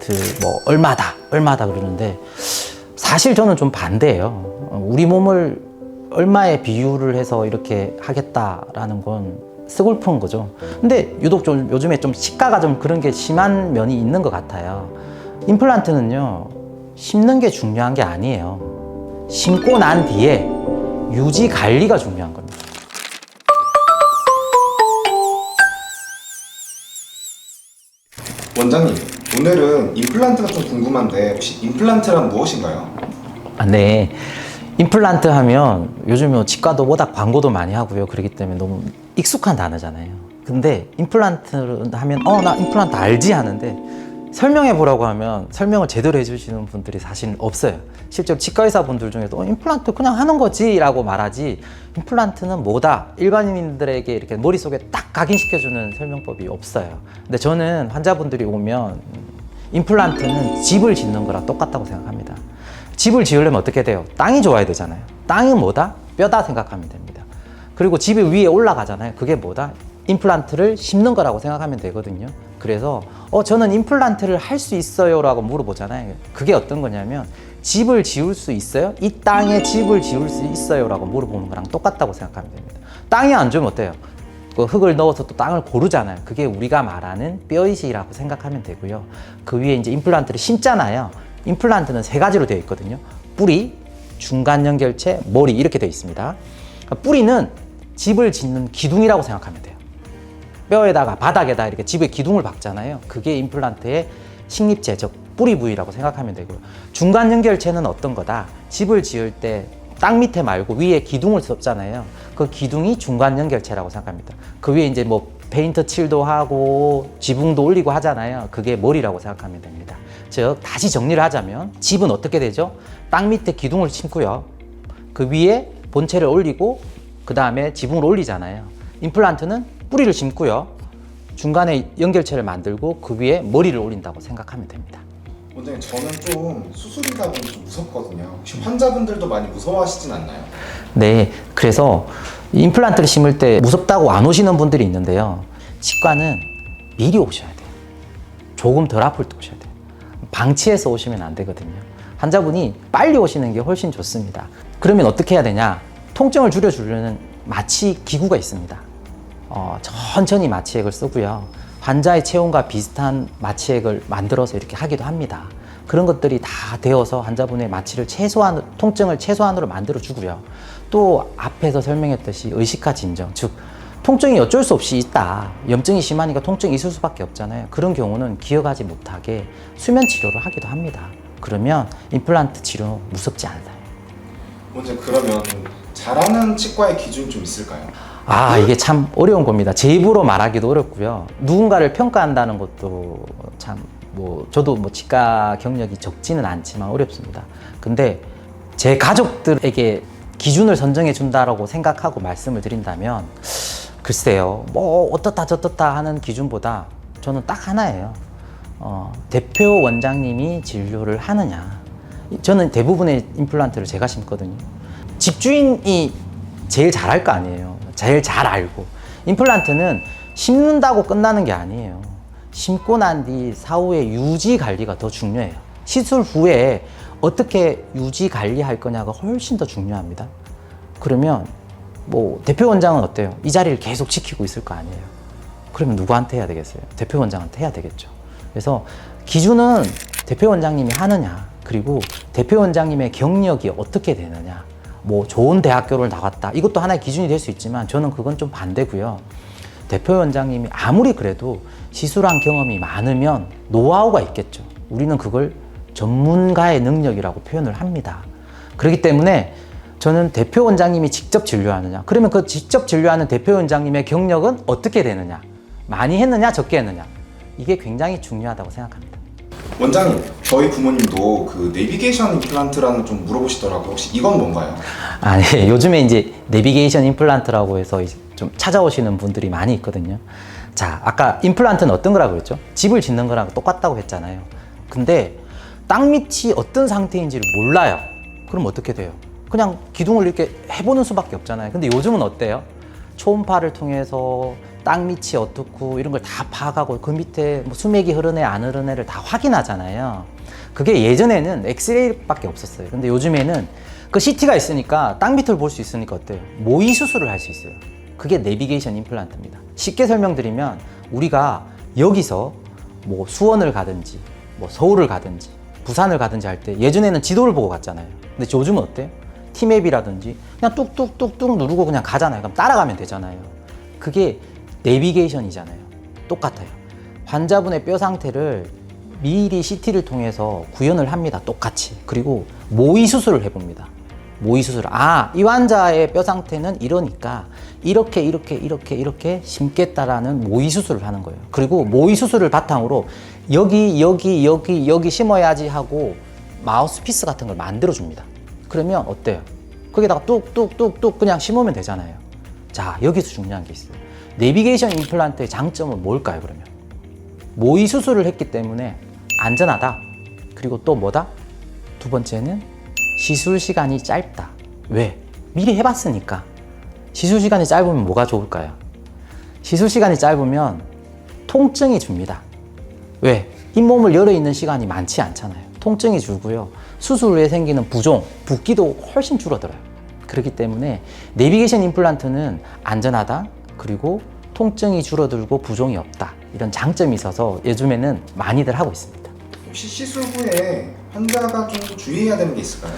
임플란트 뭐 얼마다 그러는데 사실 저는 좀 반대예요. 우리 몸을 얼마에 비유를 해서 이렇게 하겠다라는 건 스골프인 거죠. 근데 유독 좀 요즘에 좀 시가가 좀 그런 게 심한 면이 있는 것 같아요. 임플란트는요, 심는 게 중요한 게 아니에요. 심고 난 뒤에 유지 관리가 중요한 겁니다. 원장님, 오늘은 임플란트가 좀 궁금한데 혹시 임플란트란 무엇인가요? 네. 임플란트 하면 요즘 치과도 워낙 광고도 많이 하고요. 그렇기 때문에 너무 익숙한 단어잖아요. 근데 임플란트 하면 나 임플란트 알지 하는데 설명해 보라고 하면 설명을 제대로 해주시는 분들이 사실 없어요. 실제로 치과 의사분들 중에도 임플란트 그냥 하는 거지 라고 말하지 임플란트는 뭐다 일반인들에게 이렇게 머릿속에 딱 각인시켜주는 설명법이 없어요. 근데 저는 환자분들이 오면 임플란트는 집을 짓는 거랑 똑같다고 생각합니다. 집을 지으려면 어떻게 돼요? 땅이 좋아야 되잖아요. 땅이 뭐다? 뼈다 생각하면 됩니다. 그리고 집이 위에 올라가잖아요. 그게 뭐다? 임플란트를 심는 거라고 생각하면 되거든요. 그래서 저는 임플란트를 할 수 있어요 라고 물어보잖아요. 그게 어떤 거냐면 집을 지을 수 있어요? 이 땅에 집을 지을 수 있어요 라고 물어보는 거랑 똑같다고 생각하면 됩니다. 땅이 안 좋으면 어때요? 그 흙을 넣어서 또 땅을 고르잖아요. 그게 우리가 말하는 뼈이시라고 생각하면 되고요. 그 위에 이제 임플란트를 심잖아요. 임플란트는 세 가지로 되어 있거든요. 뿌리, 중간 연결체, 머리 이렇게 되어 있습니다. 뿌리는 집을 짓는 기둥이라고 생각하면 돼요. 뼈에다가 바닥에다 이렇게 집에 기둥을 박잖아요. 그게 임플란트의 식립체, 즉 뿌리 부위라고 생각하면 되고요. 중간 연결체는 어떤 거다? 집을 지을 때 땅 밑에 말고 위에 기둥을 썼잖아요. 그 기둥이 중간 연결체라고 생각합니다. 그 위에 이제 뭐 페인트 칠도 하고 지붕도 올리고 하잖아요. 그게 머리라고 생각하면 됩니다. 즉 다시 정리를 하자면 집은 어떻게 되죠? 땅 밑에 기둥을 심고요. 그 위에 본체를 올리고 그 다음에 지붕을 올리잖아요. 임플란트는 뿌리를 심고요. 중간에 연결체를 만들고 그 위에 머리를 올린다고 생각하면 됩니다. 원장님, 저는 좀 수술이다 보니 좀 무섭거든요. 혹시 환자분들도 많이 무서워하시진 않나요? 네, 그래서 임플란트를 심을 때 무섭다고 안 오시는 분들이 있는데요. 치과는 미리 오셔야 돼요. 조금 덜 아플 때 오셔야 돼요. 방치해서 오시면 안 되거든요. 환자분이 빨리 오시는 게 훨씬 좋습니다. 그러면 어떻게 해야 되냐? 통증을 줄여주려는 마취 기구가 있습니다. 천천히 마취액을 쓰고요. 환자의 체온과 비슷한 마취액을 만들어서 이렇게 하기도 합니다. 그런 것들이 다 되어서 환자분의 마취를 통증을 최소한으로 만들어주고요. 또 앞에서 설명했듯이 의식화 진정, 즉 통증이 어쩔 수 없이 있다. 염증이 심하니까 통증이 있을 수밖에 없잖아요. 그런 경우는 기억하지 못하게 수면 치료를 하기도 합니다. 그러면 임플란트 치료 무섭지 않아요. 원장님, 그러면 잘하는 치과의 기준이 좀 있을까요? 이게 참 어려운 겁니다. 제 입으로 말하기도 어렵고요. 누군가를 평가한다는 것도 참 저도 치과 경력이 적지는 않지만 어렵습니다. 근데 제 가족들에게 기준을 선정해 준다라고 생각하고 말씀을 드린다면 글쎄요, 어떻다 저떻다 하는 기준보다 저는 딱 하나예요. 대표 원장님이 진료를 하느냐. 저는 대부분의 임플란트를 제가 심거든요. 집주인이 제일 잘할 거 아니에요. 제일 잘 알고. 임플란트는 심는다고 끝나는 게 아니에요. 심고 난 뒤 사후에 유지 관리가 더 중요해요. 시술 후에 어떻게 유지 관리할 거냐가 훨씬 더 중요합니다. 그러면 대표 원장은 어때요? 이 자리를 계속 지키고 있을 거 아니에요. 그러면 누구한테 해야 되겠어요? 대표 원장한테 해야 되겠죠. 그래서 기준은 대표 원장님이 하느냐, 그리고 대표 원장님의 경력이 어떻게 되느냐, 좋은 대학교를 나왔다, 이것도 하나의 기준이 될 수 있지만 저는 그건 좀 반대고요. 대표 원장님이 아무리 그래도 시술한 경험이 많으면 노하우가 있겠죠. 우리는 그걸 전문가의 능력이라고 표현을 합니다. 그렇기 때문에 저는 대표 원장님이 직접 진료하느냐, 그러면 그 직접 진료하는 대표 원장님의 경력은 어떻게 되느냐, 많이 했느냐 적게 했느냐, 이게 굉장히 중요하다고 생각합니다. 원장님, 저희 부모님도 그 내비게이션 임플란트라는 좀 물어보시더라고요. 혹시 이건 뭔가요? 네. 요즘에 이제 내비게이션 임플란트라고 해서 좀 찾아오시는 분들이 많이 있거든요. 자, 아까 임플란트는 어떤 거라고 그랬죠? 집을 짓는 거랑 똑같다고 했잖아요. 근데 땅 밑이 어떤 상태인지를 몰라요. 그럼 어떻게 돼요? 그냥 기둥을 이렇게 해보는 수밖에 없잖아요. 근데 요즘은 어때요? 초음파를 통해서 땅 밑이 어떻고 이런 걸 다 파악하고 그 밑에 뭐 수맥이 흐르네 안 흐르네를 다 확인하잖아요. 그게 예전에는 엑스레이밖에 없었어요. 근데 요즘에는 그 CT가 있으니까 땅 밑을 볼 수 있으니까 어때요? 모의 수술을 할 수 있어요. 그게 내비게이션 임플란트입니다. 쉽게 설명드리면 우리가 여기서 뭐 수원을 가든지 뭐 서울을 가든지 부산을 가든지 할 때 예전에는 지도를 보고 갔잖아요. 근데 요즘은 어때요? 티맵이라든지 그냥 뚝뚝뚝뚝 누르고 그냥 가잖아요. 그럼 따라가면 되잖아요. 그게 내비게이션이잖아요. 똑같아요. 환자분의 뼈 상태를 미리 CT를 통해서 구현을 합니다. 똑같이. 그리고 모의 수술을 해봅니다. 모의 수술. 아, 이 환자의 뼈 상태는 이러니까 이렇게 심겠다라는 모의 수술을 하는 거예요. 그리고 모의 수술을 바탕으로 여기 심어야지 하고 마우스피스 같은 걸 만들어 줍니다. 그러면 어때요? 거기다가 뚝뚝뚝뚝 그냥 심으면 되잖아요. 자, 여기서 중요한 게 있어요. 내비게이션 임플란트의 장점은 뭘까요, 그러면? 모의 수술을 했기 때문에 안전하다. 그리고 또 뭐다? 두 번째는 시술 시간이 짧다. 왜? 미리 해봤으니까. 시술 시간이 짧으면 뭐가 좋을까요? 시술 시간이 짧으면 통증이 줍니다. 왜? 잇몸을 열어있는 시간이 많지 않잖아요. 통증이 줄고요. 수술 후에 생기는 부종, 붓기도 훨씬 줄어들어요. 그렇기 때문에 내비게이션 임플란트는 안전하다. 그리고 통증이 줄어들고 부종이 없다. 이런 장점이 있어서 요즘에는 많이들 하고 있습니다. 혹시 시술 후에 환자가 좀 주의해야 되는 게 있을까요?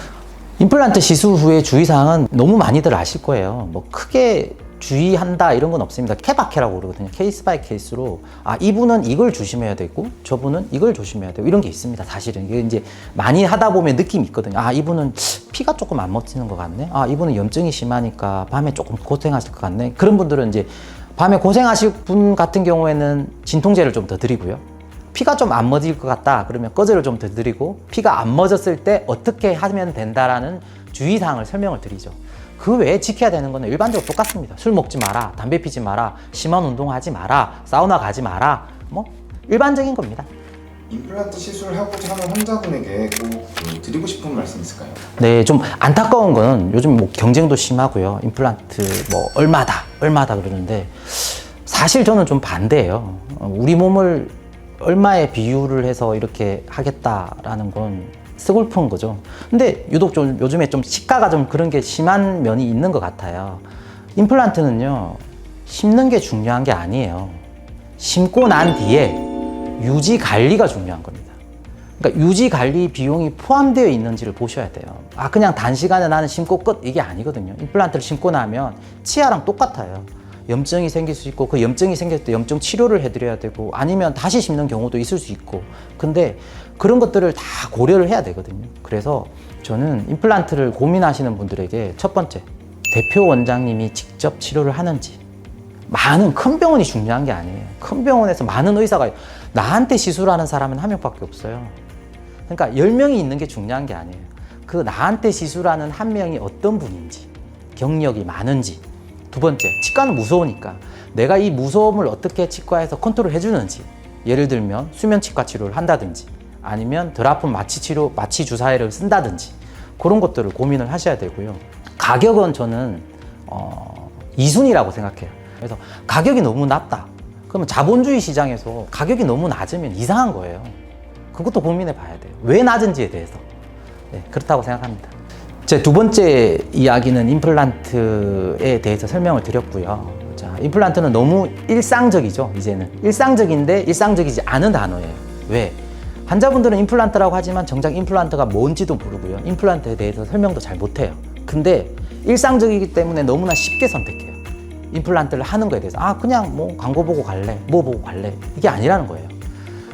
임플란트 시술 후에 주의사항은 너무 많이들 아실 거예요. 뭐 크게 주의한다 이런 건 없습니다. 케바케라고 그러거든요. 케이스 바이 케이스로 아 이분은 이걸 조심해야 되고 저분은 이걸 조심해야 되고 이런 게 있습니다. 사실은 이게 이제 많이 하다 보면 느낌이 있거든요. 아 이분은 피가 조금 안 멎는 것 같네. 아 이분은 염증이 심하니까 밤에 조금 고생하실 것 같네. 그런 분들은 이제 밤에 고생하실 분 같은 경우에는 진통제를 좀 더 드리고요. 피가 좀 안 멎을 것 같다 그러면 꺼즈를 좀 더 드리고 피가 안 멎었을 때 어떻게 하면 된다라는 주의사항을 설명을 드리죠. 그 외에 지켜야 되는 거는 일반적으로 똑같습니다. 술 먹지 마라, 담배 피지 마라, 심한 운동하지 마라, 사우나 가지 마라, 뭐 일반적인 겁니다. 임플란트 시술을 하고자 하는 환자분에게 꼭 드리고 싶은 말씀 있을까요? 네, 좀 안타까운 건 요즘 뭐 경쟁도 심하고요. 임플란트 뭐 얼마다 그러는데 사실 저는 좀 반대예요. 우리 몸을 얼마에 비유를 해서 이렇게 하겠다라는 건 스골픈 거죠. 근데 유독 좀 요즘에 좀 시가가 좀 그런 게 심한 면이 있는 것 같아요. 임플란트는요, 심는 게 중요한 게 아니에요. 심고 난 뒤에 유지 관리가 중요한 겁니다. 그러니까 유지 관리 비용이 포함되어 있는지를 보셔야 돼요. 아, 그냥 단시간에 나는 심고 끝 이게 아니거든요. 임플란트를 심고 나면 치아랑 똑같아요. 염증이 생길 수 있고 그 염증이 생겼을 때 염증 치료를 해드려야 되고 아니면 다시 심는 경우도 있을 수 있고 근데 그런 것들을 다 고려를 해야 되거든요. 그래서 저는 임플란트를 고민하시는 분들에게 첫 번째 대표 원장님이 직접 치료를 하는지 많은 큰 병원이 중요한 게 아니에요. 큰 병원에서 많은 의사가 나한테 시술하는 사람은 한 명밖에 없어요. 그러니까 10명이 있는 게 중요한 게 아니에요. 그 나한테 시술하는 한 명이 어떤 분인지 경력이 많은지 두 번째, 치과는 무서우니까 내가 이 무서움을 어떻게 치과에서 컨트롤 해주는지 예를 들면 수면 치과 치료를 한다든지 아니면 덜 아픈 마취 주사위를 쓴다든지 그런 것들을 고민을 하셔야 되고요. 가격은 저는 2순위라고 생각해요. 그래서 가격이 너무 낮다. 그러면 자본주의 시장에서 가격이 너무 낮으면 이상한 거예요. 그것도 고민해 봐야 돼요. 왜 낮은지에 대해서. 네, 그렇다고 생각합니다. 제 두 번째 이야기는 임플란트에 대해서 설명을 드렸고요. 자, 임플란트는 너무 일상적이죠, 이제는. 일상적인데 일상적이지 않은 단어예요. 왜? 환자분들은 임플란트라고 하지만 정작 임플란트가 뭔지도 모르고요. 임플란트에 대해서 설명도 잘 못해요. 근데 일상적이기 때문에 너무나 쉽게 선택해요. 임플란트를 하는 거에 대해서. 아, 그냥 뭐 광고 보고 갈래, 뭐 보고 갈래. 이게 아니라는 거예요.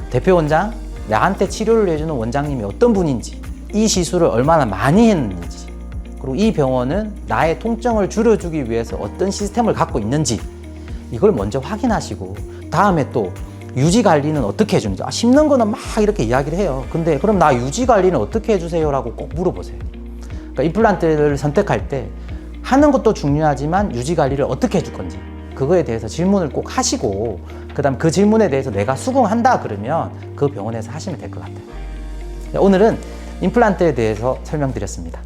대표 원장, 나한테 치료를 해주는 원장님이 어떤 분인지, 이 시술을 얼마나 많이 했는지, 그리고 이 병원은 나의 통증을 줄여주기 위해서 어떤 시스템을 갖고 있는지 이걸 먼저 확인하시고 다음에 또 유지 관리는 어떻게 해주는지. 아, 심는 거는 막 이렇게 이야기를 해요. 근데 그럼 나 유지 관리는 어떻게 해주세요? 라고 꼭 물어보세요. 그러니까 임플란트를 선택할 때 하는 것도 중요하지만 유지 관리를 어떻게 해줄 건지 그거에 대해서 질문을 꼭 하시고 그다음 그 질문에 대해서 내가 수긍한다 그러면 그 병원에서 하시면 될 것 같아요. 오늘은 임플란트에 대해서 설명드렸습니다.